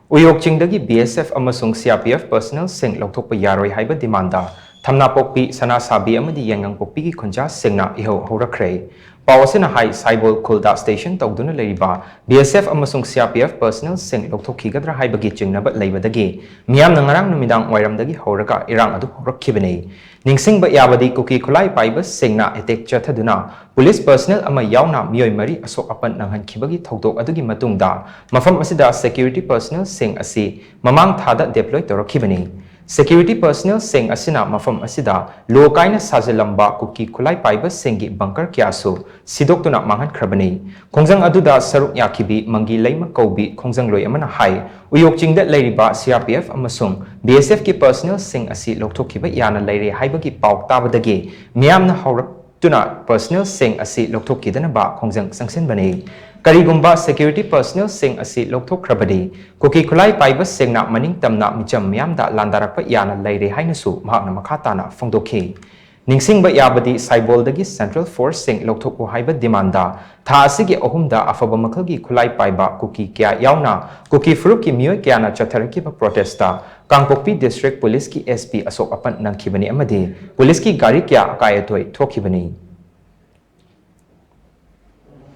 Uyok Ching Dagi Bsf Amasung Crpf Personal Shing Louthokpa Yaroi HAIBA demanda THAMNAPOKPI SANASABI AMADI YAINGANGPOKPI KHUNJA Shingna Ihou Hourakkhre Pawasina Hai Saibol Khulda Station Tawduna Leiba Bsf Amasung Crpf Personal Shing Louthokhigadra HAIBAGI Chingnaba Leibadagi Miyam Nangarang Numidang Wairamdagi Houraka Irang Adu Hourakkhibani Ningsingba Yabadi Kuki Khulai Paiba Shingna Etek Chathaduna Police personnel ama yauna miyoi mari asok apan nanghankhibagi thodok adugi matungda mafam asida security personnel sing asi mamang thada deploy torakhibani security personnel sing asina mafam asida lokaina sajalamba kuki khulai paiba singi bunker kyasu sidoktuna manghan khrabani khongjang aduda saruk yakhibi mangi leima kaubi khongjang loi amana hai uyok chingda leiriba crpf amasung bsf ki personnel sing asi loktokhiba yana leire haibagi pauk tabadagi miyamna haurak tuna personal sing asi lokthokidana ba khongjang sangsen bani karigumba security personal sing asi lokthokhrabadi kuki khulai paiba singna maning tamna micham miyamda landarakpa yana leire hainasu mahakna makhatana phongdokhi ningsingba yabadi saiboldagi central force sing lokthokko haiba demanda tha asigi ohumda afaba makhalgi khulai paiba kuki kya yauna kuki furuki miyoi kyana chatharaki ba protesta Kangpokpi district police ki sp asok apan nangkhibani amadi police ki gari kya akayatoi thokhibani